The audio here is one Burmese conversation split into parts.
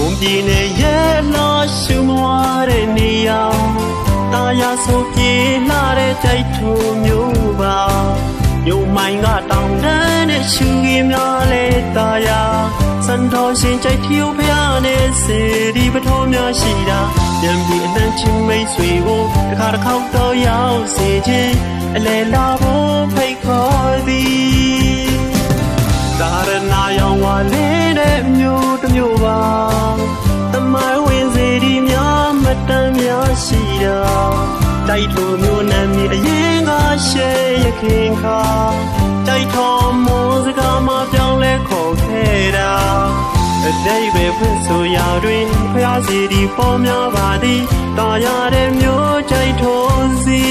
ကုန်ပြင်းနဲ့ရဲ့လာရှုမွားတဲ့နေရာတာယာဆိုပြေလာတဲ့ကြိုက်ထုံမျိုးပါယုံမိုင်းကတောင်းတန်းနဲ့ရှူကြီးများလဲတာယာစံတော်ရှင်ကြိုက်ထီကိုဖျားနဲ့စေဒီပထုံးများရှိတာပြန်ပြီးအနှံ့ချင်းမိတ်ဆွေကိုတစ်ခါတစ်ခေါက်တော့ရောက်စေခြင်းအလဲလာဖို့ဖိတ်ခေါ်သည်ဒါရနာရောင်ဝါလေးတဲ့မျိုးတစ်မျိုးပါတမိုင်းဝင်စေဒီများမတန်များရှိတာတိုက်ထုံမျိုးနာမည်အရင်ကရှေးရခင်ခါတိုက်ထော်မိုးစကားမှပြောင်းလဲခေါ်ခဲ့တာအတိတ်ပဲဖွင့်ဆိုရာတွင်ဖျားစီဒီပေါ်များပါသည်တာရတဲ့မျိုးကြိုက်ထုံစီ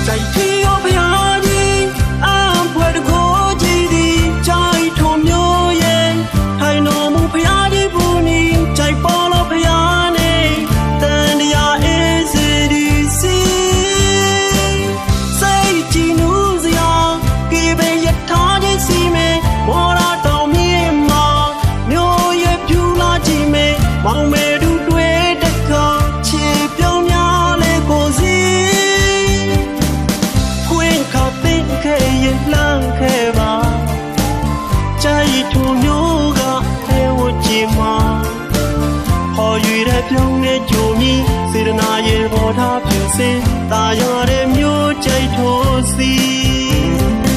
ကြိုက်ထီရောဖျားကြီးအံဖွယ်တကိုကြည်သည်ကြိုက်ထုံမျိုးရဲ့ထိုင်တော်မူဖျားကြီးဘူးနီကြိုက်ပေါ်လို့ဖျားနေတန်တရားအေးစီဒီစီစိတ်ကြည်နူးစရာကေပဲရထားခြင်းစီမဲမော်ရာတော်မြေမှာမျိုးရဲ့ဖြူလာကြည့်မဲမောင်မဲတူတွေ့တကားချေပြုံးများလဲကိုစီခွင်ခါသိခဲ့ရင်လှမ်းခဲ့ပါကြိုက်ထူမျိုးကအဲဝကြည့်မှာဟော်ရွေတဲ့ပြုံးနဲ့ကြုံမီစေတနာရဲ့ဘောထားဖြူစင်တာရတဲ့